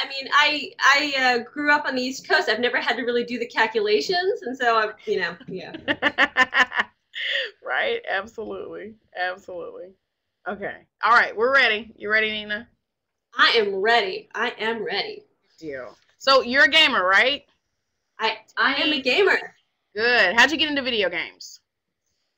I mean, I grew up on the East Coast. I've never had to really do the calculations, and so yeah. Right? Absolutely. Absolutely. Okay. All right. We're ready. You ready, Nina? I am ready. I am ready. Deal. So you're a gamer, right? I am a gamer. Good. How'd you get into video games?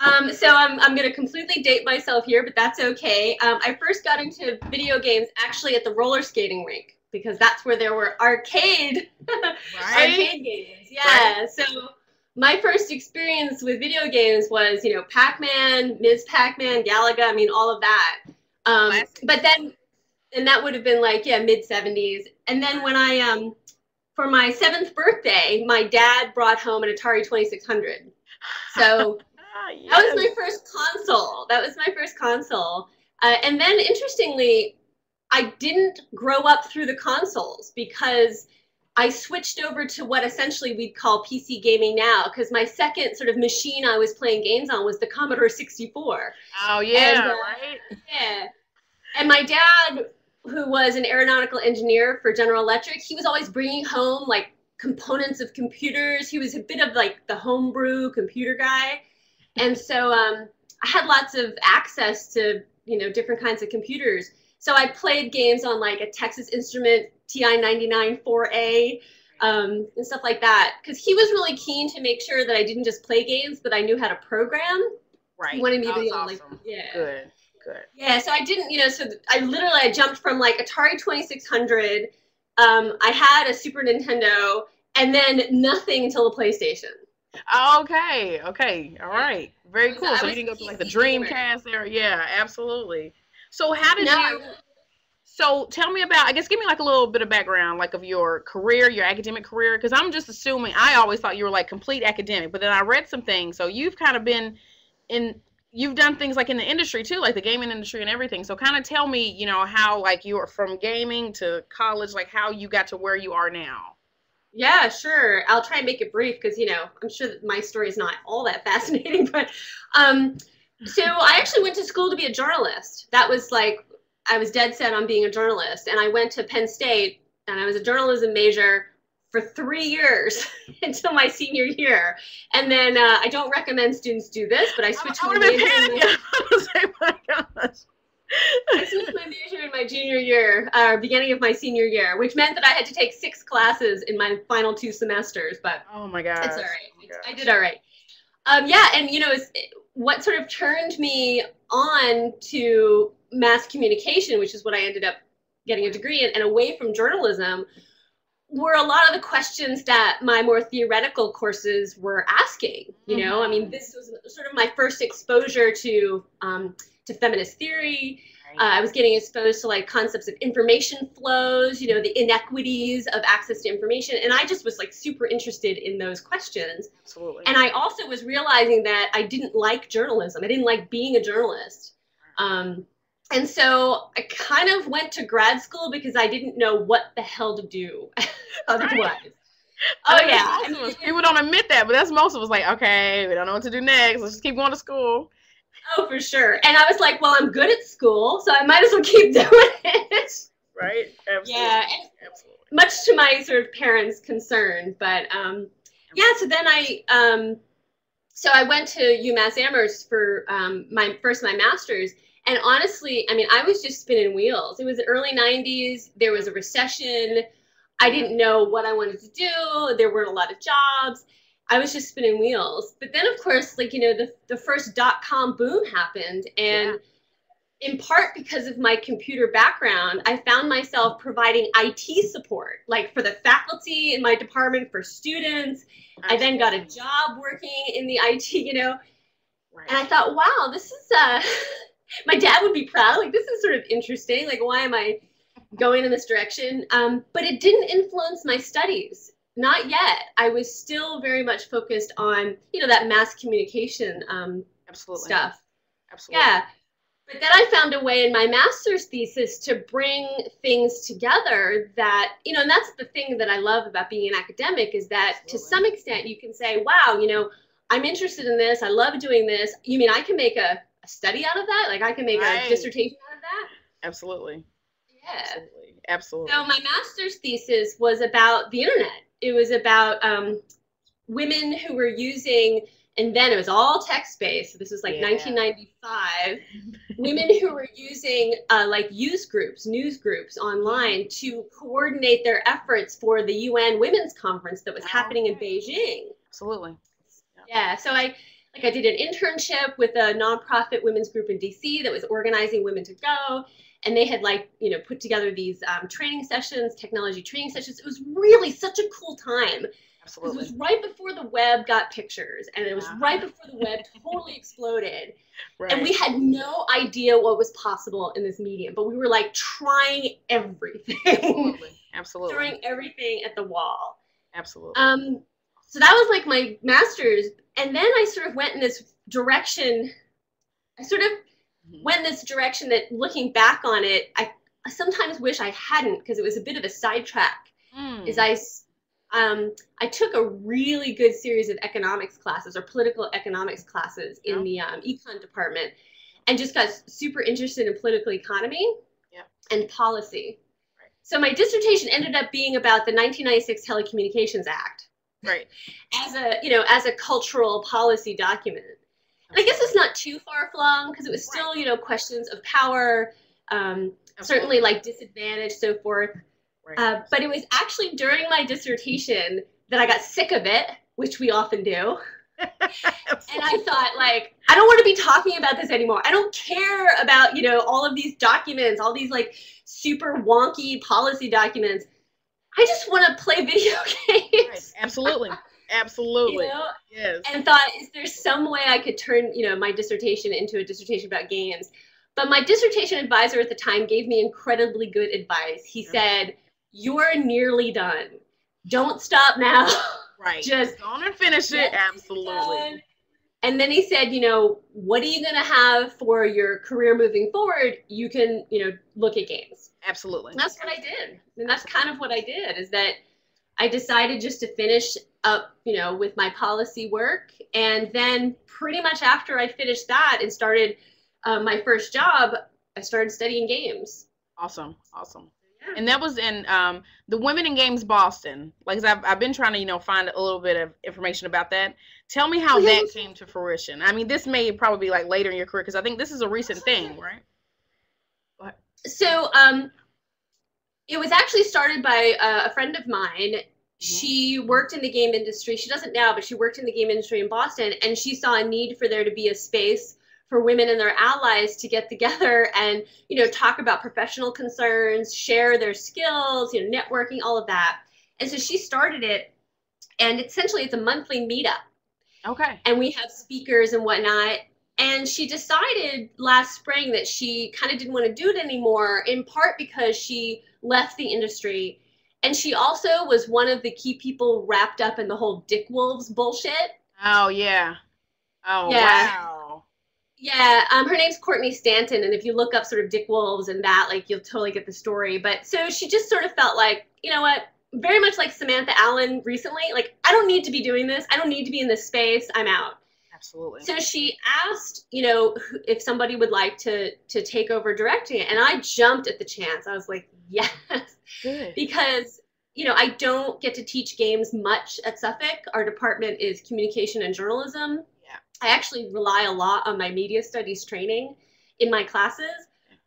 So I'm going to completely date myself here, but that's okay. I first got into video games actually at the roller skating rink because that's where there were Right? arcade games. Right? Yeah. So my first experience with video games was, Pac-Man, Ms. Pac-Man, Galaga. I mean, all of that. But Classics. then, and that would have been like, yeah, mid 70s. And then when I for my 7th birthday, my dad brought home an Atari 2600. So that was Yes. my first console. That was my first console. And then, interestingly, I didn't grow up through the consoles because I switched over to what essentially we'd call PC gaming now. Because my second sort of machine I was playing games on was the Commodore 64. Oh And yeah, right? yeah, and my dad, who was an aeronautical engineer for General Electric, he was always bringing home like components of computers. He was a bit of like the homebrew computer guy. And so I had lots of access to, different kinds of computers. So I played games on like a Texas Instrument TI-99 4A, and stuff like that. Because he was really keen to make sure that I didn't just play games, but I knew how to program. He Right. wanted me to Oh, be that's able to, like, awesome. yeah. Good. Good. Yeah, so I didn't, so I jumped from like Atari 2600. I had a Super Nintendo, and then nothing until the PlayStation. Okay. Okay. All Yeah, right. Very cool. I So you was a didn't go to like the PC gamer. Dreamcast there? Yeah, absolutely. So how did No, you so tell me about, I guess give me like a little bit of background like of your career, your academic career, because I'm just assuming I always thought you were like complete academic, but then I read some things. So you've kind of been in you've done things like in the industry too, like the gaming industry and everything. So kind of tell me, how like you were from gaming to college, like how you got to where you are now. yeah, sure. I'll try and make it brief because, I'm sure that my story is not all that fascinating. But um, so I actually went to school to be a journalist. That was like, I was dead set on being a journalist. And I went to Penn State and I was a journalism major for 3 years until my senior year. And then I don't recommend students do this, but I switched I my would have been major in panicking. I was like, my gosh. I switched my major in my junior year, beginning of my senior year, which meant that I had to take 6 classes in my final 2 semesters, but Oh my it's all gosh. right. Oh my I gosh. did all right. Yeah, and what sort of turned me on to mass communication, which is what I ended up getting a degree in, and away from journalism, were a lot of the questions that my more theoretical courses were asking. I mean, Mm-hmm. this was sort of my first exposure to feminist theory. Right. I was getting exposed to like concepts of information flows, the inequities of access to information, and I just was like super interested in those questions. Absolutely. And I also was realizing that I didn't like journalism. I didn't like being a journalist. Um, and so I kind of went to grad school because I didn't know what the hell to do Right. otherwise. I Oh think that's yeah, I most of mean, us. People don't admit that, but that's most of us. Like, okay, we don't know what to do next. Let's just keep going to school. oh for sure. And I was like, well, I'm good at school, so I might as well keep doing it. Right? Yeah, Absolutely. and Absolutely. much to my sort of parents' concern. But yeah, so then I went to UMass Amherst for my master's. And honestly, I mean, I was just spinning wheels. It was the early 90s. There was a recession. I Yeah. didn't know what I wanted to do. There weren't a lot of jobs. I was just spinning wheels. But then, of course, like, the first dot-com boom happened. Yeah. And in part because of my computer background, I found myself providing IT support, like for the faculty in my department, for students. I then got a Absolutely. job working in the IT. And Right. I thought, wow, this is, my dad would be proud. Like, this is sort of interesting. Like, why am I going in this direction? But it didn't influence my studies. Not yet. I was still very much focused on, that mass communication Absolutely. stuff. Absolutely. Yeah. But then I found a way in my master's thesis to bring things together that, and that's the thing that I love about being an academic is that to Absolutely. some extent you can say, wow, I'm interested in this. I love doing this. You mean I can make a study out of that? Like I can make a Right. dissertation out of that? Absolutely. Yeah. Absolutely. Absolutely. So my master's thesis was about the internet. It was about women who were using, and then it was all text-based. So this was like 1995. Women who were using like news groups online to coordinate their efforts for the UN Women's Conference that was happening in Beijing. Absolutely. Yeah. So I did an internship with a nonprofit women's group in DC that was organizing women to go. And they had put together these training sessions, technology training sessions. It was really such a cool time. Absolutely. It was right before the web got pictures, and it was right before the web totally exploded. Right. And we had no idea what was possible in this medium, but we were like trying everything. Absolutely. Throwing everything at the wall. Absolutely. So that was like my master's. And then I sort of went in this direction. Went in this direction that, looking back on it, I sometimes wish I hadn't, because it was a bit of a sidetrack. I took a really good series of economics classes, or political economics classes, in the econ department, and just got super interested in political economy and policy. Right. So my dissertation ended up being about the 1996 Telecommunications Act. Right. As a cultural policy document. And I guess it's not too far flung, because it was still, questions of power, certainly like disadvantage, so forth. Right. But it was actually during my dissertation that I got sick of it, which we often do. And I thought, like, I don't want to be talking about this anymore. I don't care about, all of these documents, all these like super wonky policy documents. I just want to play video games. Right. Absolutely. Absolutely. Yes. And thought, is there some way I could turn, my dissertation into a dissertation about games? But my dissertation advisor at the time gave me incredibly good advice. He said, "You're nearly done. Don't stop now." Right. Just go on and finish it. Absolutely. And then he said, what are you going to have for your career moving forward? You can, look at games. Absolutely. And that's what I did. And that's kind of what I did, is that I decided just to finish up, with my policy work. And then pretty much after I finished that and started my first job, I started studying games. Awesome. Yeah. And that was in the Women in Games Boston. Like, I've been trying to, find a little bit of information about that. Tell me how that came to fruition. I mean, this may probably be like later in your career, because I think this is a recent thing, right? Go ahead. So it was actually started by a friend of mine. She worked in the game industry. She doesn't now, but she worked in the game industry in Boston, and she saw a need for there to be a space for women and their allies to get together and, talk about professional concerns, share their skills, networking, all of that. And so she started it, and essentially it's a monthly meetup. Okay. And we have speakers and whatnot. And she decided last spring that she kind of didn't want to do it anymore, in part because she left the industry. And she also was one of the key people wrapped up in the whole Dick Wolves bullshit. Oh, yeah. Oh, yeah. Wow. Yeah, her name's Courtney Stanton, and if you look up sort of Dick Wolves and that, like, you'll totally get the story. But so she just sort of felt like, you know what, very much like Samantha Allen recently, like, I don't need to be doing this. I don't need to be in this space. I'm out. Absolutely. So she asked, if somebody would like to take over directing it, and I jumped at the chance. I was like, yes. Good. Because, I don't get to teach games much at Suffolk. Our department is communication and journalism. Yeah. I actually rely a lot on my media studies training in my classes,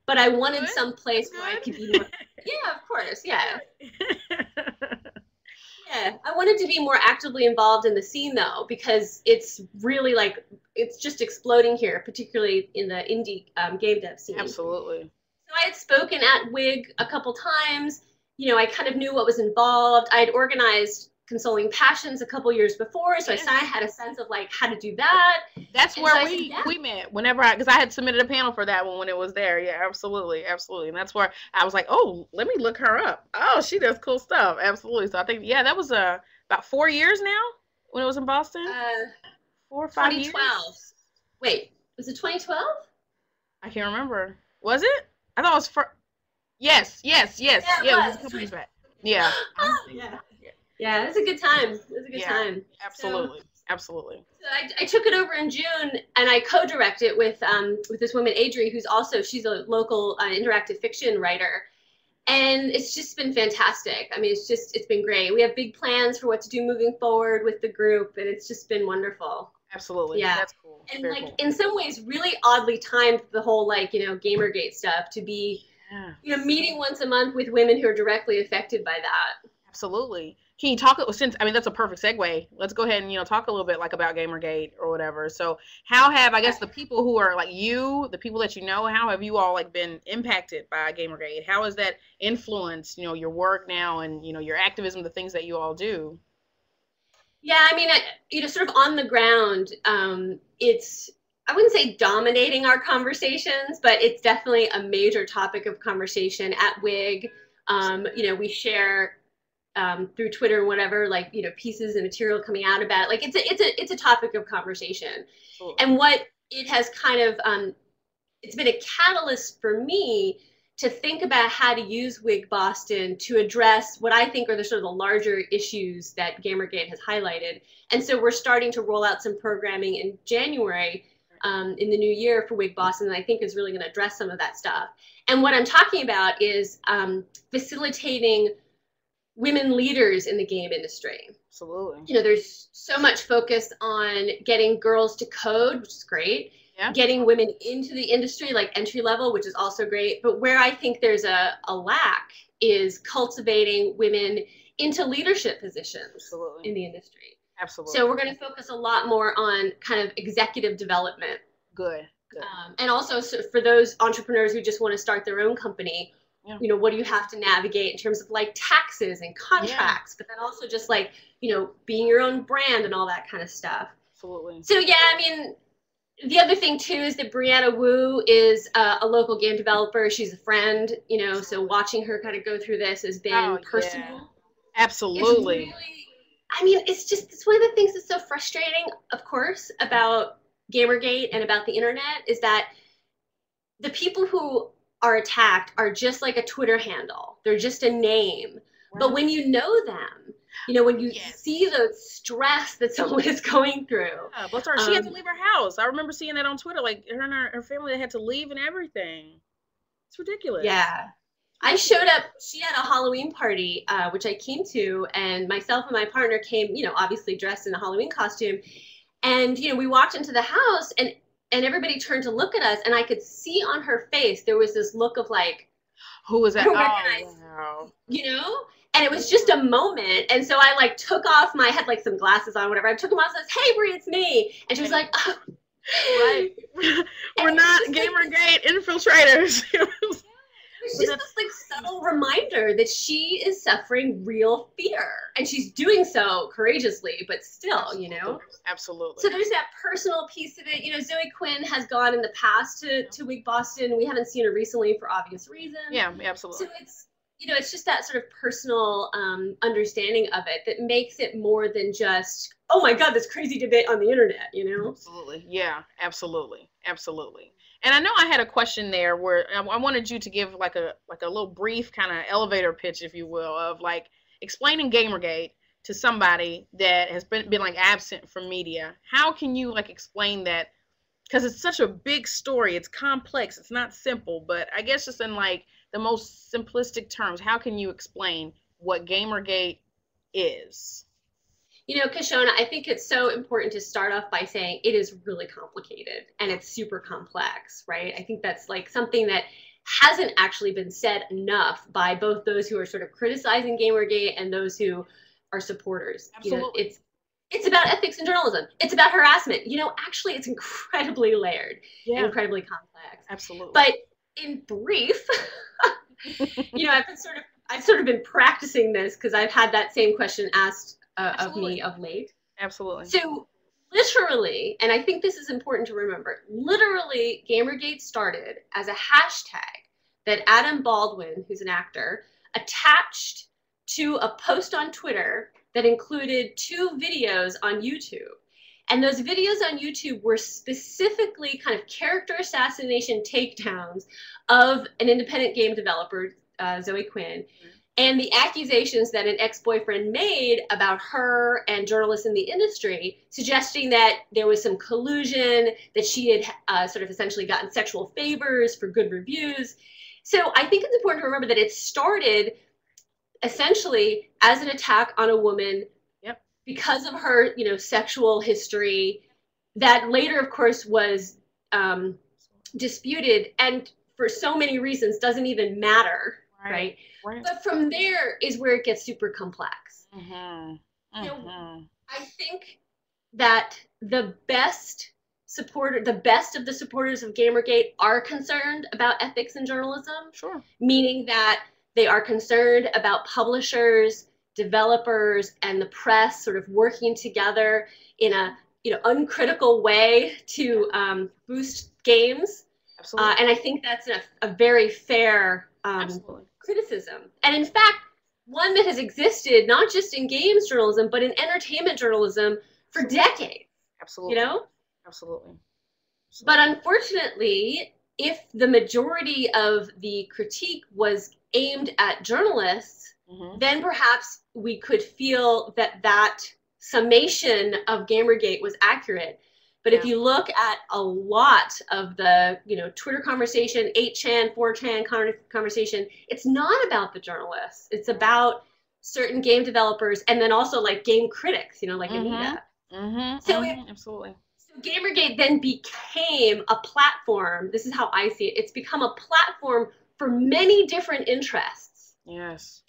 but I wanted some place where I could be more. Yeah, of course. Yeah. Yeah, I wanted to be more actively involved in the scene, though, because it's really it's just exploding here, particularly in the indie game dev scene. Absolutely. So I had spoken at WIG a couple times. I kind of knew what was involved. I had organized Consoling Passions a couple years before, so I had a sense of how to do that. That's where we met. Whenever because I had submitted a panel for that one when it was there. Yeah, absolutely, and that's where I was like, oh, let me look her up. Oh, she does cool stuff. Absolutely. So I think that was about 4 years now when it was in Boston. 4 or 5 years. 2012. Wait, was it 2012? I can't remember. Was it? I thought it was for. Yes. Yeah, it was a couple years back. Yeah. Yeah, it was a good time. Time. Absolutely. Absolutely. So I took it over in June, and I co-direct it with this woman, Adri, she's a local interactive fiction writer. And it's just been fantastic. I mean, it's been great. We have big plans for what to do moving forward with the group, and it's just been wonderful. Absolutely. Yeah. That's cool. And Very like cool. in some ways really oddly timed the whole like, Gamergate stuff to be, meeting once a month with women who are directly affected by that. Absolutely. Can you talk, since, I mean, that's a perfect segue. Let's go ahead and, talk a little bit like about Gamergate or whatever. So how have, I guess, the people who are like you, the people that how have you all like been impacted by Gamergate? How has that influenced, your work now and, your activism, the things that you all do? Yeah, I mean, sort of on the ground, it's, I wouldn't say dominating our conversations, but it's definitely a major topic of conversation at WIG. We share through Twitter and whatever, like, pieces and material coming out about it. Like it's a topic of conversation. Cool. And what it has kind of, it's been a catalyst for me to think about how to use WIG Boston to address what I think are the sort of the larger issues that Gamergate has highlighted. And so we're starting to roll out some programming in January in the new year for WIG Boston that I think is really going to address some of that stuff. And what I'm talking about is facilitating women leaders in the game industry. Absolutely. There's so much focus on getting girls to code, which is great. Yeah. Getting women into the industry, like entry level, which is also great. But where I think there's a lack is cultivating women into leadership positions. Absolutely. In the industry. Absolutely. So we're going to focus a lot more on kind of executive development. Good. And also for those entrepreneurs who just want to start their own company, what do you have to navigate in terms of like taxes and contracts, but then also just like, being your own brand and all that kind of stuff. Absolutely. So yeah, I mean, the other thing too is that Brianna Wu is a local game developer. She's a friend, so watching her kind of go through this has been personal. Yeah. Absolutely. It's one of the things that's so frustrating, of course, about Gamergate and about the internet is that the people who are attacked are just like a Twitter handle. They're just a name. Right. But when you know them, when you see the stress that someone is going through. Yeah, bless her. She had to leave her house. I remember seeing that on Twitter. Like her and her family had to leave and everything. It's ridiculous. Yeah. I showed up, she had a Halloween party, which I came to, and myself and my partner came, obviously dressed in a Halloween costume. And, we walked into the house and everybody turned to look at us, and I could see on her face, there was this look of like, who was that? Wow. And it was just a moment. And so I like took off I had like some glasses on, whatever. I took them off and said, "Hey, Brie, it's me." And she was like, "Oh, right. We're not Gamergate infiltrators." It's just this like subtle reminder that she is suffering real fear, and she's doing so courageously, but still, Absolutely. So there's that personal piece of it. Zoe Quinn has gone in the past to WIG Boston. We haven't seen her recently for obvious reasons. Yeah, absolutely. So it's just that sort of personal understanding of it that makes it more than just, oh my God, this crazy debate on the internet, Absolutely. Yeah, absolutely. Absolutely. And I know I had a question there where I wanted you to give like a little brief kind of elevator pitch, if you will, of like explaining Gamergate to somebody that has been like absent from media. How can you like explain that? Because it's such a big story. It's complex. It's not simple, but I guess just in like the most simplistic terms, how can you explain what Gamergate is? Kishona, I think it's so important to start off by saying it is really complicated and it's super complex, right? I think that's like something that hasn't actually been said enough by both those who are sort of criticizing Gamergate and those who are supporters. Absolutely. It's about ethics in journalism. It's about harassment. Actually, it's incredibly layered and incredibly complex. Absolutely. But in brief, I've sort of been practicing this because I've had that same question asked of me of late. Absolutely. So literally, and I think this is important to remember, literally Gamergate started as a hashtag that Adam Baldwin, who's an actor, attached to a post on Twitter that included 2 videos on YouTube. And those videos on YouTube were specifically kind of character assassination takedowns of an independent game developer, Zoe Quinn, and the accusations that an ex-boyfriend made about her and journalists in the industry, suggesting that there was some collusion, that she had sort of essentially gotten sexual favors for good reviews. So I think it's important to remember that it started essentially as an attack on a woman because of her, sexual history that later, of course, was disputed and for so many reasons doesn't even matter, right? But from there is where it gets super complex. I think that the best of the supporters of Gamergate are concerned about ethics in journalism. Sure. Meaning that they are concerned about publishers, developers, and the press sort of working together in a uncritical way to boost games. Absolutely. And I think that's a very fair criticism. And in fact, one that has existed not just in games journalism, but in entertainment journalism for decades. Absolutely. Absolutely. But unfortunately, if the majority of the critique was aimed at journalists, then perhaps we could feel that summation of Gamergate was accurate. But if you look at a lot of the, Twitter conversation, 8chan, 4chan conversation, it's not about the journalists. It's about certain game developers and then also like game critics, like Anita. Absolutely. So Gamergate then became a platform. This is how I see it. It's become a platform for many different interests. Yes.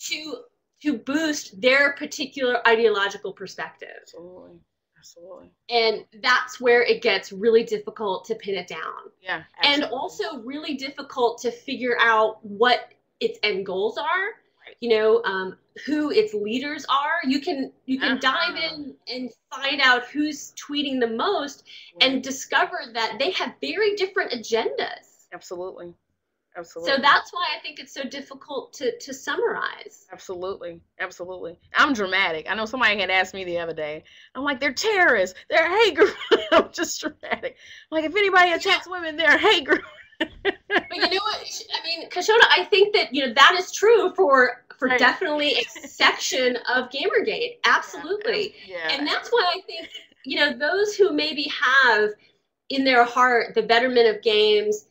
To boost their particular ideological perspective. Absolutely. Absolutely. And that's where it gets really difficult to pin it down. Yeah. Absolutely. And also really difficult to figure out what its end goals are. Right. Who its leaders are. You can dive in and find out who's tweeting the most and discover that they have very different agendas. Absolutely. Absolutely. So that's why I think it's so difficult to summarize. Absolutely. Absolutely. I'm dramatic. I know somebody had asked me the other day. I'm like, they're terrorists. They're a hate group. I'm just dramatic. I'm like, if anybody attacks women, they're a hate group. But you know what? I mean, Kashona, I think that, that is true for definitely a section of Gamergate. Absolutely. Yeah. And that's why I think, those who maybe have in their heart the betterment of games,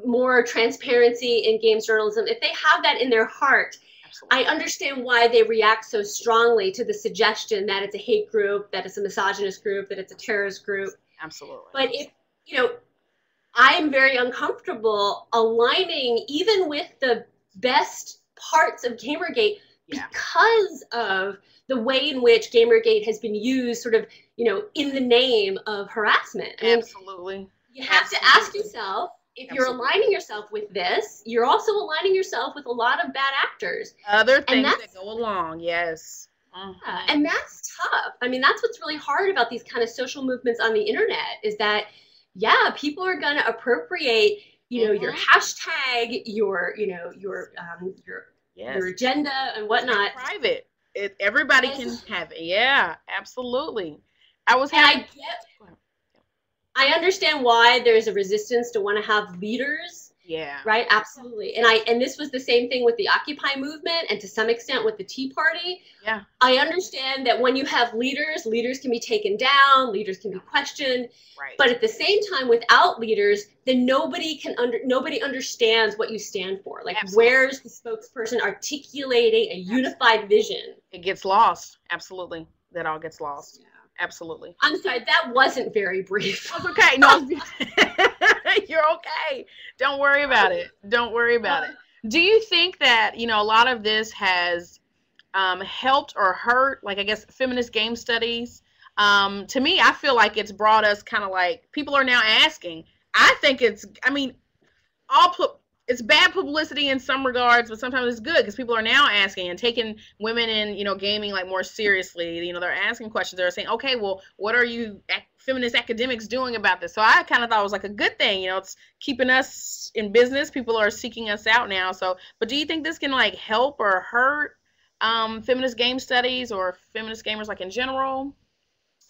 more transparency in games journalism, if they have that in their heart, I understand why they react so strongly to the suggestion that it's a hate group, that it's a misogynist group, that it's a terrorist group. Absolutely. But if, I'm very uncomfortable aligning even with the best parts of Gamergate because of the way in which Gamergate has been used sort of, in the name of harassment. I mean, absolutely. You have to ask yourself, if you're aligning yourself with this, you're also aligning yourself with a lot of bad actors. Other things that go along, yes. And that's tough. I mean, that's what's really hard about these kind of social movements on the internet is that, people are going to appropriate, your hashtag, your agenda and whatnot. It's private. Everybody can have it. Yeah, absolutely. I understand why there's a resistance to want to have leaders. Yeah. Right. Absolutely. And this was the same thing with the Occupy movement and to some extent with the Tea Party. Yeah. I understand that when you have leaders can be taken down, leaders can be questioned. Right. But at the same time, without leaders, then nobody understands what you stand for. Like, where's the spokesperson articulating a unified vision? It gets lost. Absolutely. That all gets lost. Yeah. Absolutely. I'm sorry, that wasn't very brief. That's okay. No, you're okay. Don't worry about it. Don't worry about it. Do you think that, a lot of this has helped or hurt, like, I guess, feminist game studies? To me, I feel like it's brought us kind of like, people are now asking. I think it's bad publicity in some regards, but sometimes it's good because people are now asking and taking women in, gaming like more seriously. They're asking questions. They're saying, okay, well, what are you feminist academics doing about this? So I kind of thought it was like a good thing. It's keeping us in business. People are seeking us out now. So, but do you think this can like help or hurt feminist game studies or feminist gamers like in general?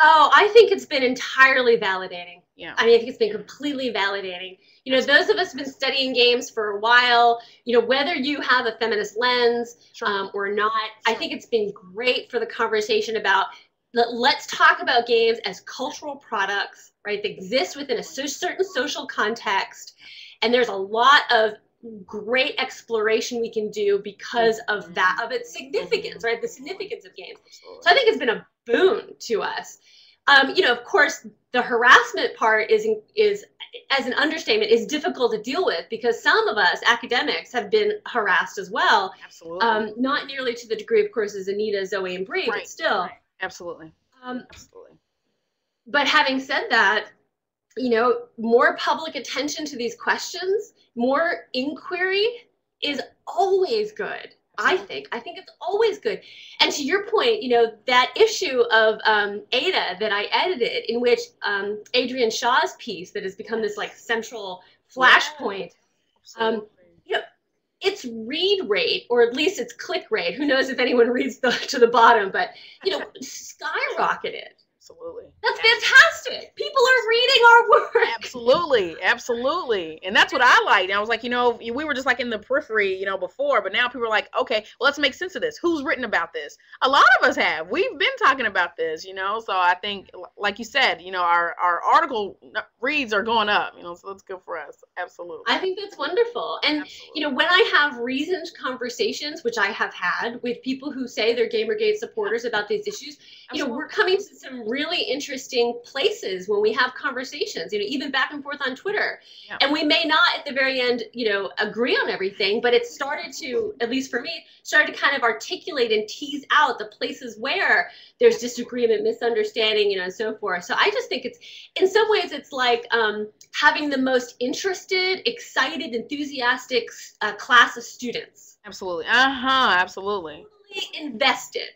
Oh, I think it's been entirely validating. Yeah. I think it's been completely validating. Those of us who've been studying games for a while, whether you have a feminist lens or not, I think it's been great for the conversation about let's talk about games as cultural products, right, that exist within a certain social context. And there's a lot of great exploration we can do because of that, of its significance, right? The significance of games. So I think it's been a boon to us. Of course, the harassment part is as an understatement, is difficult to deal with because some of us academics have been harassed as well. Absolutely. Not nearly to the degree, of course, as Anita, Zoe, and Bree, but still. Right. Absolutely. Absolutely. But having said that, more public attention to these questions, more inquiry is always good. I think it's always good. And to your point, that issue of Ada that I edited, in which Adrian Shaw's piece that has become this like central flashpoint, its read rate, or at least its click rate, who knows if anyone reads to the bottom, but skyrocketed. Absolutely. That's fantastic. People are reading our work. Absolutely. And that's what I liked. And I was like, we were just like in the periphery, before, but now people are like, okay, well, let's make sense of this. Who's written about this? A lot of us have. We've been talking about this, so I think, like you said, our article reads are going up, so that's good for us. Absolutely. I think that's wonderful. And, when I have reasoned conversations, which I have had with people who say they're Gamergate supporters about these issues, we're coming to some really interesting places when we have conversations, even back and forth on Twitter. Yeah. And we may not at the very end, agree on everything, but it started to, at least for me, started to kind of articulate and tease out the places where there's disagreement, misunderstanding, and so forth. So I just think it's, in some ways, it's like having the most interested, excited, enthusiastic class of students. Absolutely. Absolutely. Invested.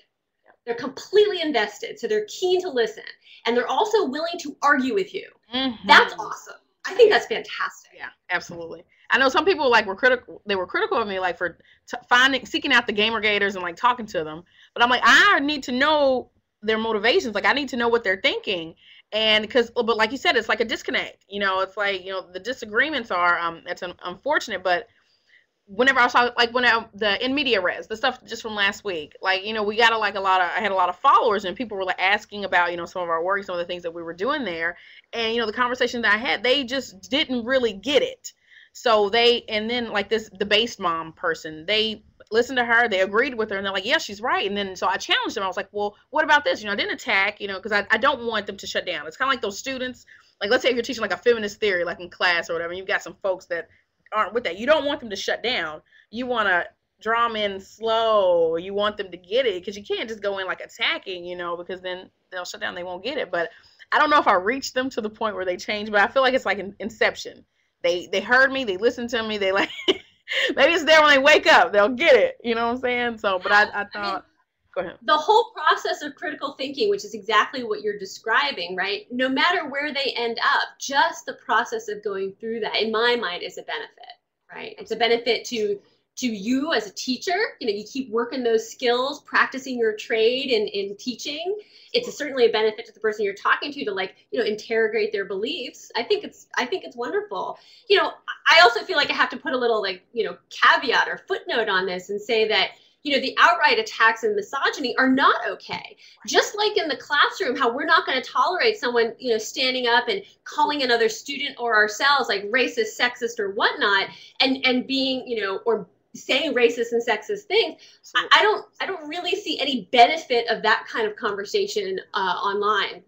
They're completely invested, so they're keen to listen, and they're also willing to argue with you. Mm-hmm. That's awesome. I think that's fantastic. Yeah, absolutely. I know some people were critical. They were critical of me, for seeking out the Gamergaters and like talking to them. But I'm like, I need to know their motivations. Like, I need to know what they're thinking, and but like you said, it's like a disconnect. It's like the disagreements are that's unfortunate, but. Whenever I saw the in media res, the stuff just from last week, we got I had a lot of followers, and people were like asking about, some of our work, some of the things that we were doing there. And, the conversation that I had, they just didn't really get it. So and then the based mom person, they listened to her, they agreed with her, and they're like, yeah, she's right. And then, so I challenged them. I was like, well, what about this? I didn't attack, because I don't want them to shut down. It's kind of like those students, let's say if you're teaching a feminist theory, in class or whatever, and you've got some folks that aren't with that. You don't want them to shut down. You want to draw them in slow. You want them to get it, because you can't just go in attacking, because then they'll shut down. They won't get it. But I don't know if I reached them to the point where they change, but I feel like it's like an Inception. They heard me. They listened to me. They maybe it's there when they wake up. They'll get it. You know what I'm saying? So, but I thought, go ahead. The whole process of critical thinking, which is exactly what you're describing, right? No matter where they end up, just the process of going through that, in my mind, is a benefit, right? It's a benefit to you as a teacher. You keep working those skills, practicing your trade in teaching. It's certainly a benefit to the person you're talking to interrogate their beliefs. I think it's wonderful. I also feel like I have to put a little caveat or footnote on this and say that the outright attacks and misogyny are not okay. Just like in the classroom, how we're not going to tolerate someone, standing up and calling another student or ourselves racist, sexist, or whatnot, and being, or saying racist and sexist things. I don't really see any benefit of that kind of conversation online.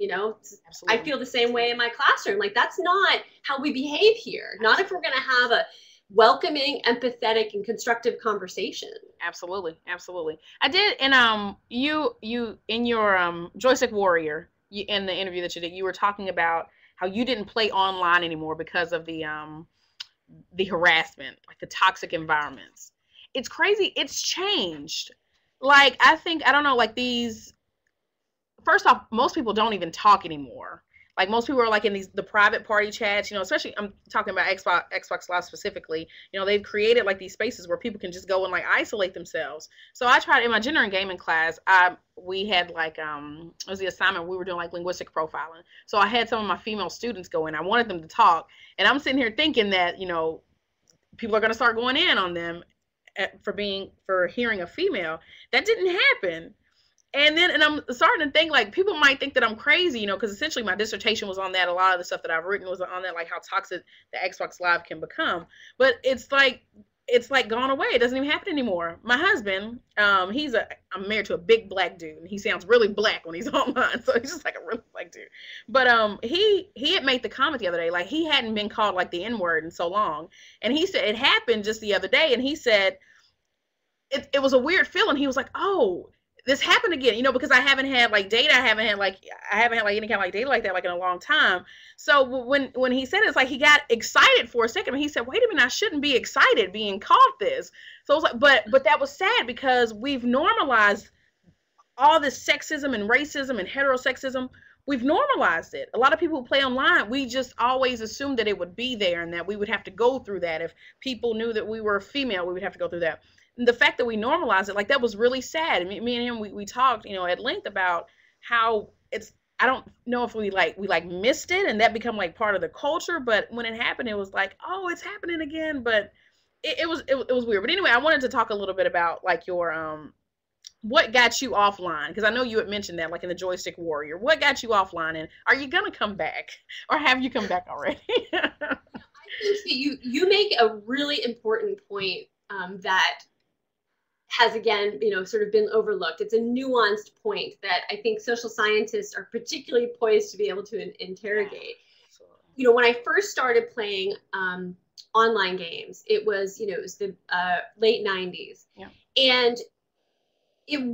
I feel the same way in my classroom. That's not how we behave here. Not if we're going to have a welcoming, empathetic, and constructive conversation. Absolutely. I did, and you in your Joystick Warrior, in the interview that you did, you were talking about how you didn't play online anymore because of the harassment, the toxic environments. It's crazy. It's changed. I don't know, these. First off, most people don't even talk anymore. Most people are in the private party chats, especially I'm talking about Xbox Live specifically. They've created these spaces where people can just go and isolate themselves. So I tried in my gender and gaming class. We had it was the assignment, we were doing linguistic profiling. So I had some of my female students go in. I wanted them to talk, and I'm sitting here thinking that people are going to start going in on them for hearing a female. That didn't happen. And I'm starting to think like people might think that I'm crazy, because essentially my dissertation was on that. A lot of the stuff that I've written was on that, like how toxic the Xbox Live can become. But it's like gone away. It doesn't even happen anymore. My husband, I'm married to a big black dude, and he sounds really black when he's online, so he's just like a really black dude. But he had made the comment the other day, like he hadn't been called like the N-word in so long, and he said it happened just the other day, and he said it was a weird feeling. He was like, oh, this happened again, because I haven't had like data. I haven't had like any kind of like data like that like in a long time. So when he said it, it's like he got excited for a second, and he said, wait a minute, I shouldn't be excited being called this. So it was like, but that was sad because we've normalized all this sexism and racism and heterosexism. We've normalized it. A lot of people who play online, we just always assumed that it would be there and that we would have to go through that. If people knew that we were female, we would have to go through that. The fact that we normalized it, like that was really sad. Me and him, we talked, at length about how I don't know if we missed it and that become like part of the culture, but when it happened, it was like, oh, it's happening again. But it was weird. But anyway, I wanted to talk a little bit about like your what got you offline, because I know you had mentioned that like in the Joystick Warrior. What got you offline, and are you gonna come back, or have you come back already? I think that you make a really important point that has again, sort of been overlooked. It's a nuanced point that I think social scientists are particularly poised to be able to interrogate. When I first started playing online games, it was the late 90s. Yeah. And it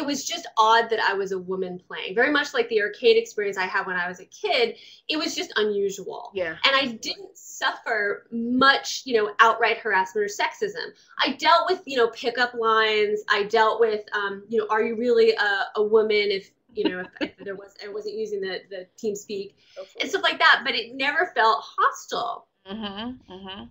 was just odd that I was a woman playing. Very much like the arcade experience I had when I was a kid, it was just unusual. Yeah. And I didn't suffer much, outright harassment or sexism. I dealt with, pickup lines. I dealt with, are you really a woman if I wasn't using the team speak and stuff like that, but it never felt hostile. Mm-hmm. Mm-hmm.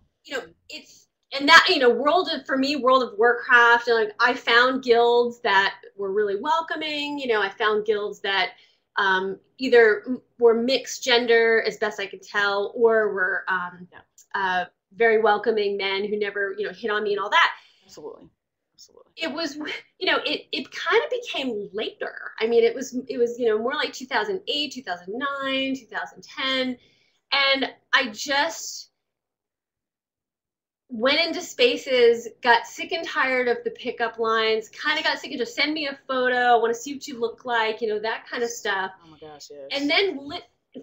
And that, World of Warcraft, and like I found guilds that were really welcoming. I found guilds that either were mixed gender, as best I could tell, or were very welcoming men who never, hit on me and all that. Absolutely. It was, it kind of became later. I mean, it was, more like 2008, 2009, 2010. And I just went into spaces, got sick and tired of the pickup lines, kind of got sick of just send me a photo, I want to see what you look like, that kind of stuff. Oh my gosh, yes. And then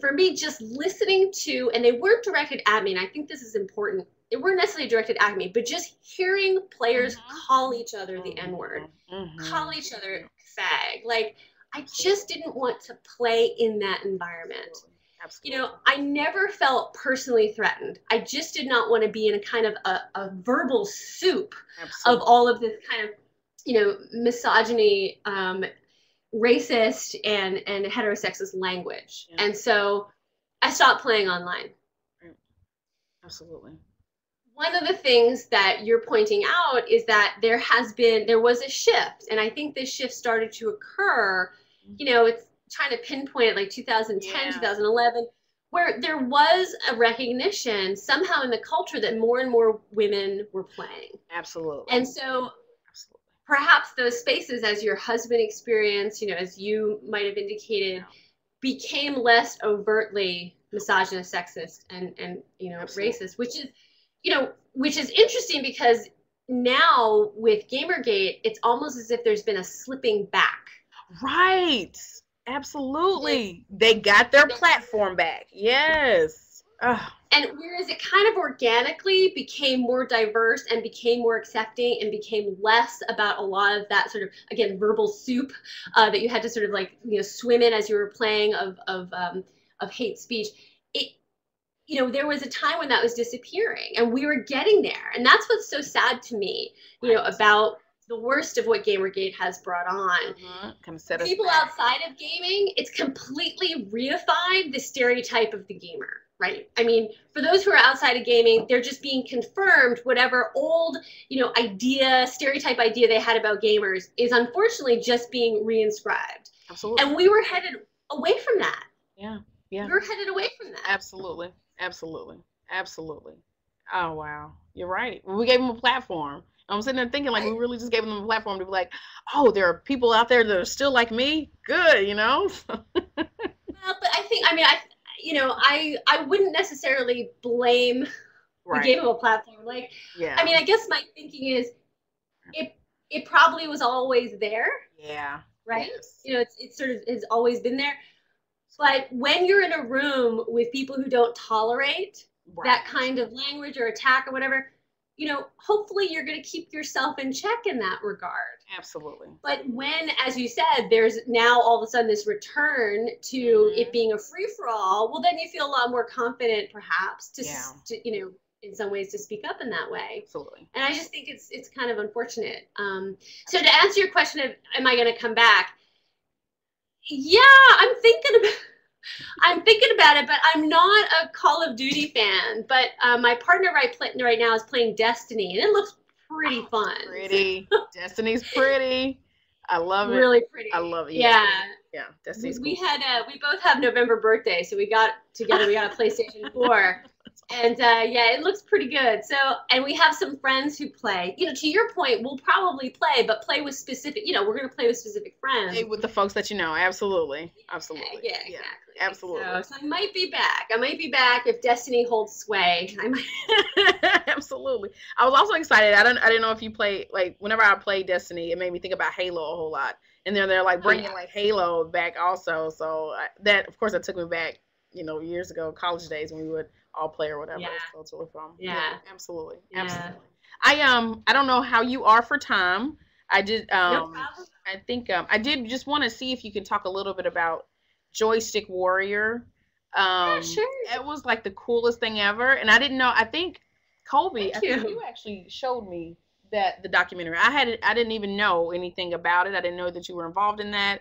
for me, just listening to, and they weren't directed at me, and I think this is important, they weren't necessarily directed at me, but just hearing players call each other the N-word, call each other fag. Like, I just didn't want to play in that environment. Absolutely. I never felt personally threatened. I just did not want to be in a kind of a verbal soup of all of this kind of, misogyny, racist and heterosexist language. Yeah. And so I stopped playing online. Right. Absolutely. One of the things that you're pointing out is that there was a shift. And I think this shift started to occur, it's trying to pinpoint it like 2010, 2011, where there was a recognition somehow in the culture that more and more women were playing. Absolutely. And so perhaps those spaces, as your husband experienced, as you might have indicated, became less overtly misogynist, sexist, and racist, which is interesting because now with Gamergate, it's almost as if there's been a slipping back. Right. Absolutely. They got their platform back. Yes. Ugh. And whereas it kind of organically became more diverse and became more accepting and became less about a lot of that sort of, again, verbal soup that you had to sort of like, swim in as you were playing of hate speech, there was a time when that was disappearing and we were getting there. And that's what's so sad to me, about the worst of what Gamergate has brought on. People outside of gaming, it's completely reified the stereotype of the gamer, right? I mean, for those who are outside of gaming, they're just being confirmed whatever old, stereotype idea they had about gamers is unfortunately just being reinscribed. Absolutely. And we were headed away from that. Yeah. We were headed away from that. Absolutely. Oh, wow. You're right. We gave them a platform. I'm sitting there thinking like we really just gave them a platform to be like, oh, there are people out there that are still like me. Good, you know. Well, but I think, I mean, I wouldn't necessarily blame we Right. gave them a platform. Like, I Yeah. mean, I guess my thinking is it probably was always there, Yeah. right? Yes. It sort of has always been there. But when you're in a room with people who don't tolerate Right. that kind of language or attack or whatever, hopefully you're going to keep yourself in check in that regard. Absolutely. But when, as you said, there's now all of a sudden this return to it being a free for all, well, then you feel a lot more confident, perhaps, to in some ways to speak up in that way. Absolutely. And I just think it's kind of unfortunate. So to answer your question of am I going to come back? Yeah, I'm thinking about it, but I'm not a Call of Duty fan. But my partner right now is playing Destiny, and it looks pretty fun. Pretty. Destiny's pretty. I love it. Really pretty. I love it. Yeah. Yeah. Destiny's cool. We both have November birthday, so we got together. We got a PlayStation 4. And yeah, it looks pretty good. So, and we have some friends who play. To your point, we'll probably play, but play with specific. We're going to play with specific friends. Play with the folks that you know. Absolutely, absolutely. Yeah, exactly. Absolutely. So I might be back. I might be back if Destiny holds sway. I might. Absolutely. I was also excited. I didn't know if you play, like, whenever I played Destiny, it made me think about Halo a whole lot. And then they're like bringing like Halo back also. So that, of course, that took me back, years ago, college days when we would all play or whatever. Yeah. So it's really fun. Yeah. Absolutely. Yeah. Absolutely. I don't know how you are for time. I did no problem. I think I did just want to see if you could talk a little bit about Joystick Warrior. Yeah, sure. It was like the coolest thing ever. And I didn't know, I think Colby, Thank you. I think you actually showed me the documentary. I didn't even know anything about it. I didn't know that you were involved in that.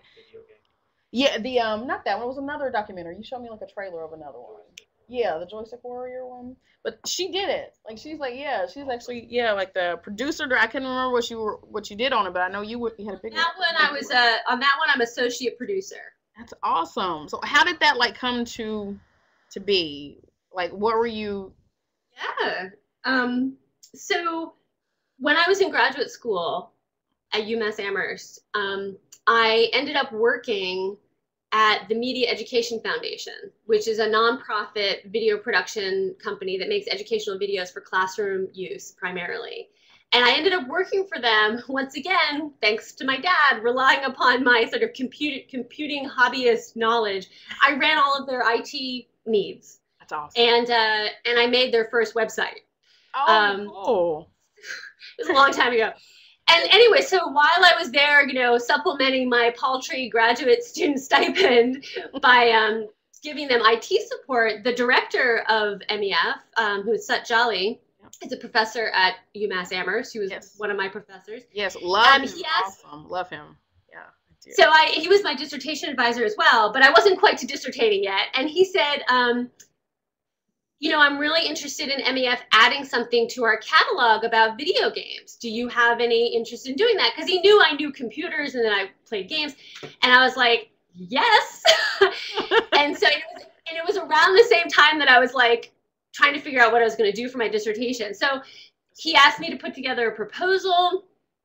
Yeah, not that one. It was another documentary. You showed me like a trailer of another one. Yeah, the Joystick Warrior one. But she did it. Like she's actually like the producer. I couldn't remember what you did on it, but I know you had a big. That one I was on that one. I'm associate producer. That's awesome. So how did that like come to be? Like what were you? Yeah. So when I was in graduate school at UMass Amherst, I ended up working at the Media Education Foundation, which is a nonprofit video production company that makes educational videos for classroom use primarily. And I ended up working for them, once again, thanks to my dad, relying upon my sort of computing hobbyist knowledge. I ran all of their IT needs. That's awesome. And I made their first website. Oh, cool. It was a long time ago. And anyway, so while I was there, supplementing my paltry graduate student stipend by giving them IT support, the director of MEF, who is Sut Jolly, is a professor at UMass Amherst. He was one of my professors. Yes, love him. Awesome. Love him. Yeah. So he was my dissertation advisor as well, but I wasn't quite to dissertating yet. And he said, I'm really interested in MEF adding something to our catalog about video games. Do you have any interest in doing that? Because he knew I knew computers and then I played games. And I was like, yes. And so it was around the same time that I was like trying to figure out what I was going to do for my dissertation. So he asked me to put together a proposal.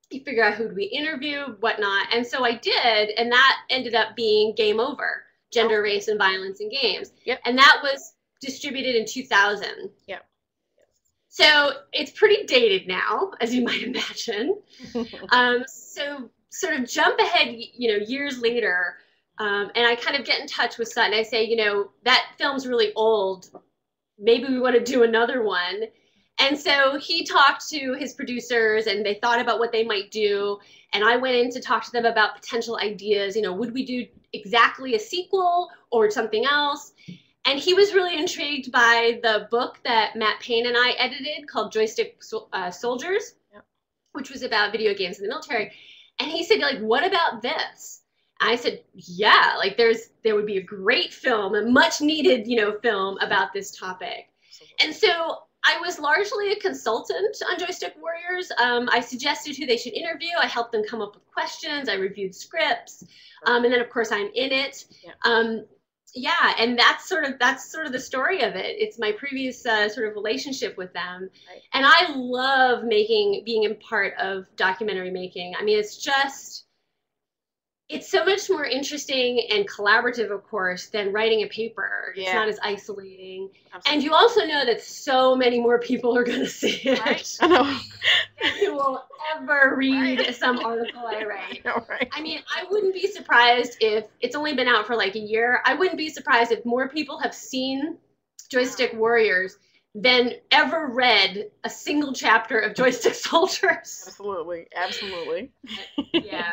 He figured out who'd we interview, whatnot. And so I did. And that ended up being Game Over, Gender, Race, and Violence in Games. Yep. And that was distributed in 2000. Yeah. So it's pretty dated now, as you might imagine. So sort of jump ahead, years later, and I kind of get in touch with Sut and I say, that film's really old. Maybe we want to do another one. And so he talked to his producers and they thought about what they might do. And I went in to talk to them about potential ideas. Would we do exactly a sequel or something else? And he was really intrigued by the book that Matt Payne and I edited called Joystick Soldiers, which was about video games in the military. And he said, like, what about this? And I said, yeah, like there would be a great film, a much needed, film about this topic. And so I was largely a consultant on Joystick Warriors. I suggested who they should interview. I helped them come up with questions. I reviewed scripts. And then, of course, I'm in it. Yeah, and that's sort of the story of it. It's my previous sort of relationship with them, Right. and I love being a part of documentary making. I mean, it's so much more interesting and collaborative, of course, than writing a paper. It's Yeah, not as isolating, and absolutely. you also know that so many more people are going to see Right? it I know. than who will ever Right. read some article I I write. know, right? I mean, I wouldn't be surprised if it's only been out for like a year. I wouldn't be surprised if more people have seen Joystick Wow. Warriors than ever read a single chapter of Joystick Soldiers. Absolutely. Absolutely. Yeah.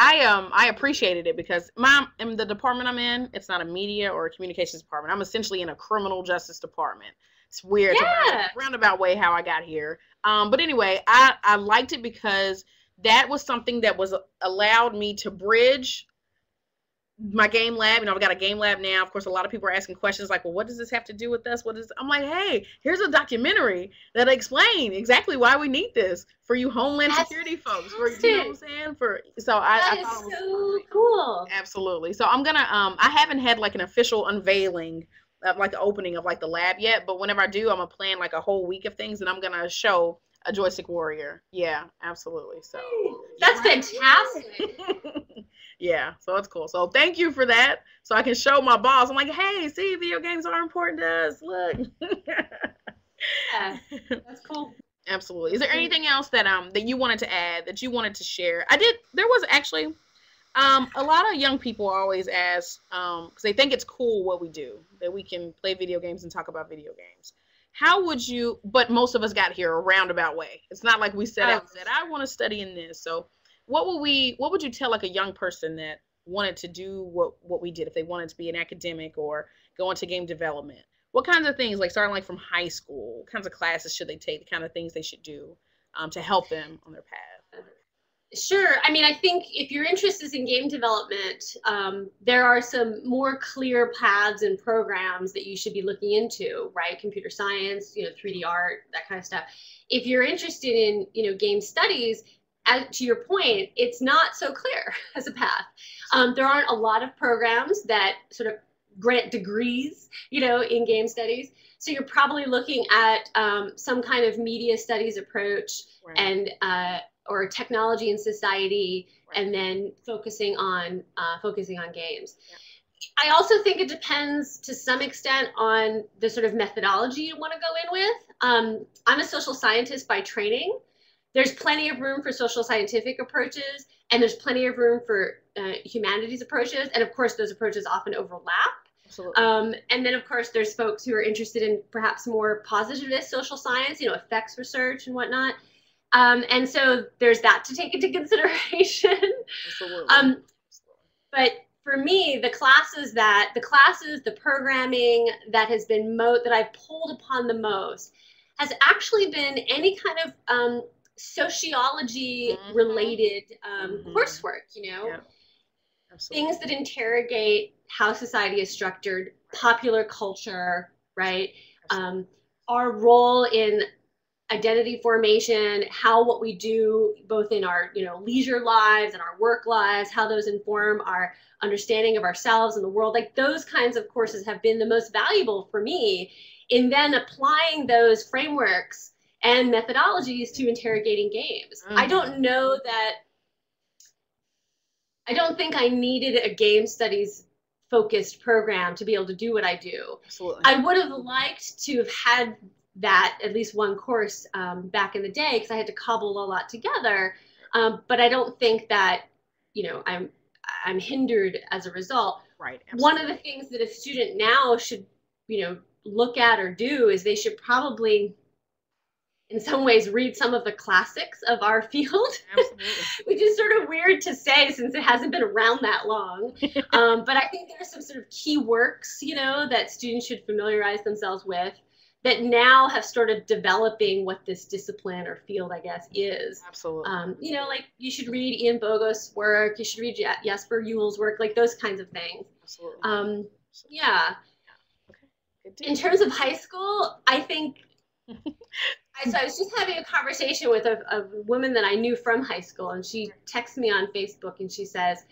I appreciated it because in the department I'm in, it's not a media or a communications department. I'm essentially in a criminal justice department. It's weird. It's a Yeah. roundabout way how I got here. But anyway, I liked it because that was something that was allowed me to bridge my game lab. You know, I've got a game lab now. Of course, a lot of people are asking questions like, well, what does this have to do with us? I'm like, hey, here's a documentary that explains exactly why we need this for you Homeland That's Security folks. For, you know what I'm fantastic. saying? That I is thought it was so cool. absolutely. So I'm gonna I haven't had like an official unveiling of like the opening of like the lab yet, but whenever I do, I'm gonna plan like a whole week of things and I'm gonna show a joystick warrior. Yeah, absolutely. So That's fantastic. yeah, so it's cool. So thank you for that. So I can show my boss. I'm like, hey, see, video games are important to us. Look. Yeah, that's cool. Absolutely. Is there anything else that you wanted to add, that you wanted to share? There was actually a lot of young people always ask, because they think it's cool what we do, that we can play video games and talk about video games. How would you, but most of us got here a roundabout way. It's not like we set out and said, I want to study in this. So what would you tell like a young person that wanted to do what we did, if they wanted to be an academic or go into game development? What kinds of things, like starting like from high school, what kinds of classes should they take, the kind of things they should do to help them on their path? Sure. I mean, I think if you're interested in game development, there are some more clear paths and programs that you should be looking into, right? Computer science, 3D art, that kind of stuff. If you're interested in, game studies, to your point, it's not so clear as a path. There aren't a lot of programs that sort of grant degrees, in game studies. So you're probably looking at some kind of media studies approach, Right. and or technology and society, Right. and then focusing on games. Yeah. I also think it depends to some extent on the sort of methodology you want to go in with. I'm a social scientist by training. There's plenty of room for social scientific approaches, and there's plenty of room for humanities approaches. And of course, those approaches often overlap. Absolutely. And then, of course, there's folks who are interested in perhaps more positivist social science, effects research and whatnot. And so there's that to take into consideration. Absolutely. But for me, the programming that has been that I've pulled upon the most has actually been any kind of sociology related coursework, Yeah. things that interrogate how society is structured, popular culture, right? Our role in identity formation, how what we do both in our leisure lives and our work lives, how those inform our understanding of ourselves and the world. Like those kinds of courses have been the most valuable for me in then applying those frameworks and methodologies to interrogating games. I don't think I needed a game studies focused program to be able to do what I do. Absolutely. I would have liked to have had that at least one course back in the day, because I had to cobble a lot together. But I don't think that, I'm hindered as a result. Right. Absolutely. One of the things that a student now should, look at or do is they should probably, in some ways, read some of the classics of our field. Absolutely. Which is sort of weird to say since it hasn't been around that long. But I think there are some sort of key works, that students should familiarize themselves with, that now have started developing what this discipline or field, I guess, is. Absolutely. Like you should read Ian Bogo's work, you should read Jesper Juhl's work, like those kinds of things. Absolutely. Yeah. Okay. In terms of high school, I think, so I was just having a conversation with a woman that I knew from high school, and she texts me on Facebook and she says,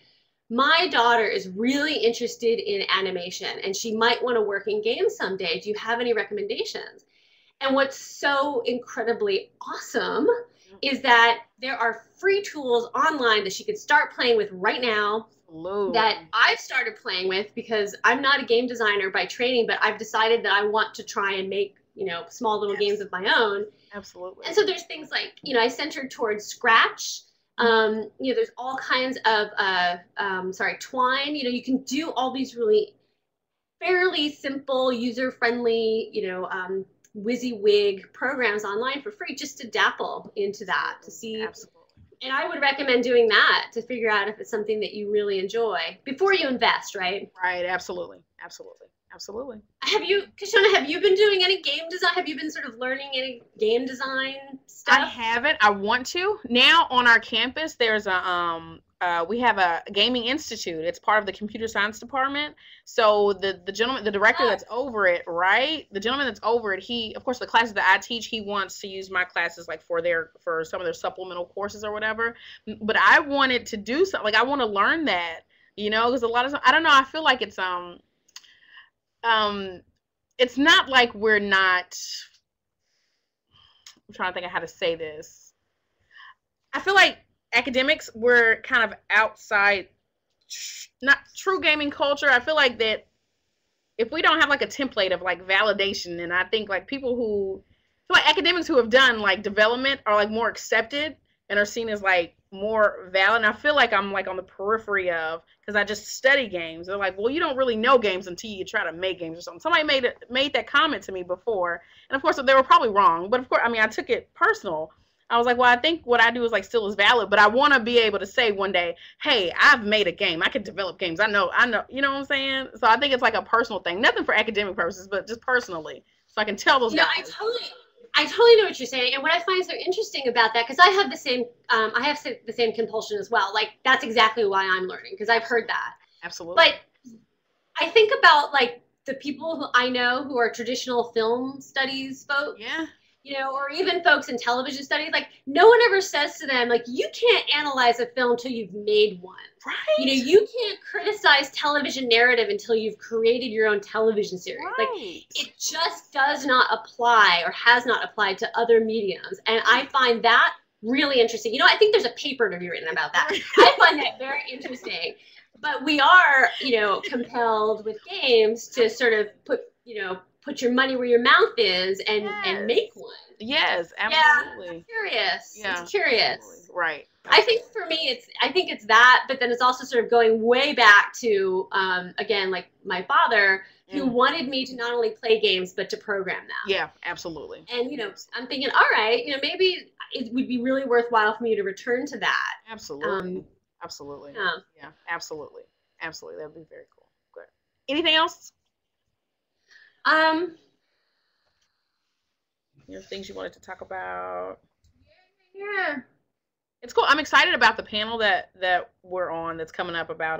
my daughter is really interested in animation and she might want to work in games someday. Do you have any recommendations? And what's so incredibly awesome is that there are free tools online that she could start playing with right now that I've started playing with because I'm not a game designer by training, but I've decided that I want to try and make, you know, small little games of my own. Absolutely. And so there's things like, you know, I centered towards Scratch. You know, there's all kinds of, Twine. You know, you can do all these really fairly simple, user-friendly, you know, WYSIWYG programs online for free just to dabble into that, to see. Absolutely. And I would recommend doing that to figure out if it's something that you really enjoy before you invest, right? Right, absolutely. Absolutely. Absolutely. Have you, Kashona, have you been doing any game design? Have you been sort of learning any game design stuff? I haven't. I want to. Now on our campus, there's we have a gaming institute. It's part of the computer science department. So the gentleman, the director that's over it, right? The gentleman that's over it, he, of course, the classes that I teach, he wants to use my classes like for some of their supplemental courses or whatever. But I wanted to do something, like I want to learn that, you know, because a lot of, I don't know, I feel like it's not like we're not, I'm trying to think of how to say this. I feel like academics, we're kind of outside, not true gaming culture. I feel like that if we don't have like a template of like validation, and I think like people who, like academics who have done like development are like more accepted and are seen as like more valid. And I feel like I'm like on the periphery of, because I just study games. They're like, well, you don't really know games until you try to make games or something. Somebody made that comment to me before, and of course they were probably wrong, but of course, I mean, I took it personal. I was like, well, I think what I do is like still is valid, but I want to be able to say one day, hey, I've made a game. I can develop games. I know, you know what I'm saying? So I think it's like a personal thing, nothing for academic purposes, but just personally, so I can tell those guys. I totally know what you're saying, and what I find so interesting about that, because I have the same compulsion as well. Like that's exactly why I'm learning, because I've heard that. Absolutely. But I think about like the people who I know who are traditional film studies folks. Yeah. You know, or even folks in television studies, like no one ever says to them, like, you can't analyze a film till you've made one. Right. You know, you can't criticize television narrative until you've created your own television series. Right. Like, it just does not apply or has not applied to other mediums. And I find that really interesting. You know, I think there's a paper to be written about that. I find that very interesting. But we are, you know, compelled with games to sort of put your money where your mouth is and make one. Yes, absolutely. Yeah, it's curious. Yeah, it's curious. Absolutely. Right. I think for me, it's that, but then it's also sort of going way back to, again, like my father, who wanted me to not only play games, but to program them. Yeah, absolutely. And, you know, I'm thinking, all right, you know, maybe it would be really worthwhile for me to return to that. Absolutely. Absolutely. Yeah, absolutely. Absolutely. That would be very cool. Good. Anything else? Your things you wanted to talk about? Yeah. It's cool. I'm excited about the panel that we're on that's coming up about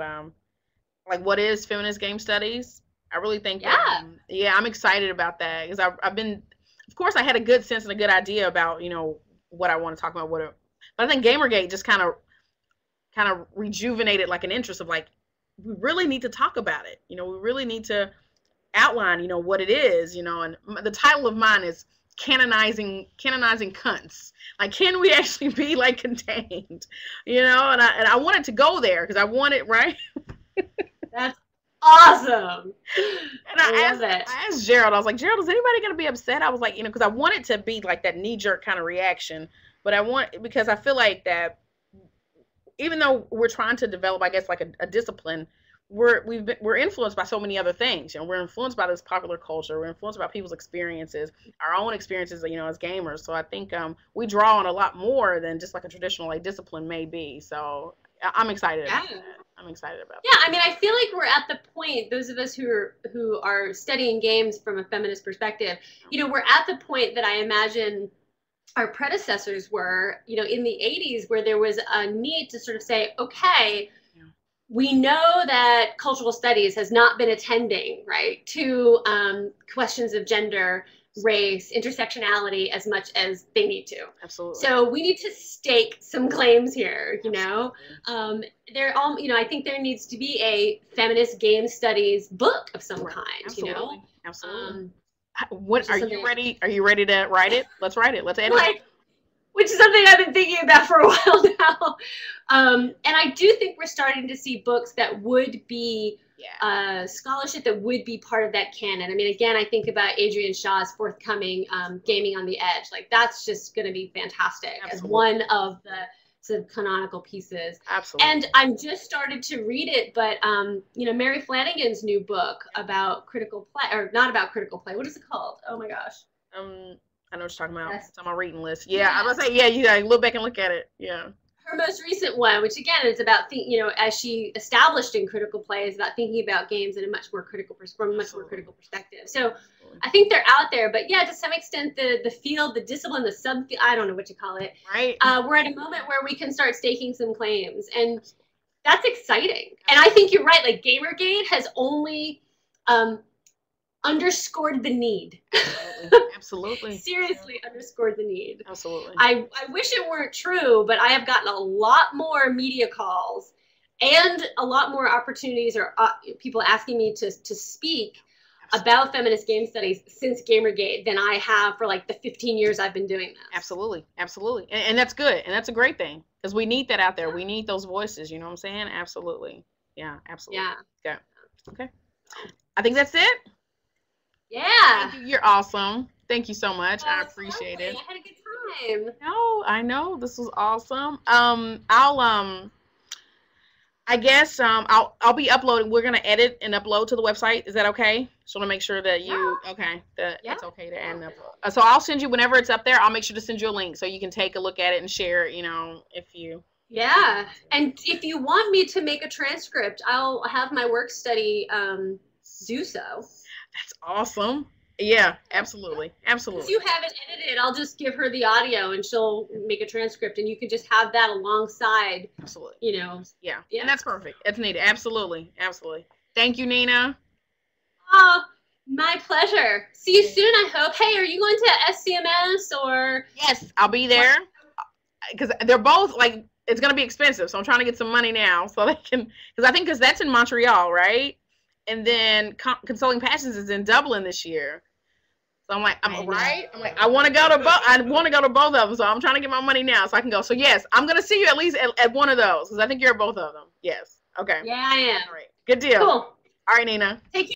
like what is feminist game studies. I really think I'm excited about that because I've been, of course I had a good sense and a good idea about, you know, what I want to talk about, but I think Gamergate just kind of rejuvenated like an interest of like, we really need to talk about it. You know, we really need to outline, you know, what it is, you know, and the title of mine is canonizing cunts. Like, can we actually be like contained, you know? And I wanted to go there because I want it, right? That's awesome. And I asked Gerald, I was like, Gerald, is anybody going to be upset? I was like, you know, because I want it to be like that knee-jerk kind of reaction, but because I feel like that even though we're trying to develop, I guess, like a discipline, we're influenced by so many other things. You know, we're influenced by this popular culture. We're influenced by people's experiences, our own experiences, you know, as gamers. So I think we draw on a lot more than just like a traditional like discipline may be. So I'm excited about that. I'm excited about that. Yeah, I mean, I feel like we're at the point, those of us who are studying games from a feminist perspective, you know, we're at the point that I imagine our predecessors were, you know, in the 80s, where there was a need to sort of say, okay, we know that cultural studies has not been attending, right, to questions of gender race, intersectionality as much as they need to. Absolutely. So we need to stake some claims here, you know. They're all, you know, I think there needs to be a feminist game studies book of some kind, Absolutely. you know. Absolutely. What are you ready? Are you ready to write it? Let's write it. Let's edit it. Which is something I've been thinking about for a while now. And I do think we're starting to see books that would be scholarship that would be part of that canon. I mean, again, I think about Adrian Shaw's forthcoming Gaming on the Edge. Like, that's just going to be fantastic as one of the sort of canonical pieces. Absolutely. And I'm just started to read it, but you know, Mary Flanagan's new book about critical play, or not about critical play. What is it called? Oh my gosh. I know what you're talking about. It's on my reading list. Yeah, I was gonna say, you gotta look back and look at it. Yeah. Her most recent one, which again is about you know, as she established in critical play, is about thinking about games in a much more critical perspective. So I think they're out there, but yeah, to some extent, the field, the discipline, the sub, I don't know what you call it. Right. We're at a moment where we can start staking some claims, and that's exciting. And I think you're right. Like, Gamergate has only underscored the need. Absolutely. Seriously underscored the need. Absolutely. I wish it weren't true, but I have gotten a lot more media calls and a lot more opportunities or people asking me to speak about feminist game studies since Gamergate than I have for like the 15 years I've been doing this. Absolutely. Absolutely. And that's good. And that's a great thing, because we need that out there. We need those voices. You know what I'm saying? Absolutely. Yeah, absolutely. Yeah. Okay. I think that's it. Yeah. Thank you. You're awesome. Thank you so much. I appreciate it. I had a good time. No, I know. This was awesome. I guess I'll be uploading. We're gonna edit and upload to the website. Is that okay? Just want to make sure that it's okay to add and upload. So I'll send you whenever it's up there. I'll make sure to send you a link so you can take a look at it and share it. You know, if you. Yeah, and if you want me to make a transcript, I'll have my work study do so. That's awesome. Yeah, absolutely. Absolutely. If you have it edited, I'll just give her the audio and she'll make a transcript, and you can just have that alongside. Absolutely. You know. Yeah. And that's perfect. It's needed. Absolutely. Absolutely. Thank you, Nina. Oh, my pleasure. See you soon, I hope. Hey, are you going to SCMS or? Yes, I'll be there. Because they're both, like, it's going to be expensive. So I'm trying to get some money now so they can, because that's in Montreal, right? And then Consoling Passions is in Dublin this year. So I'm like, I want to go to both. I want to go to both of them. So I'm trying to get my money now so I can go. So yes, I'm going to see you at least at one of those, because I think you're at both of them. Yes. Okay. Yeah, I am. All right. Good deal. Cool. All right, Nina. Take care.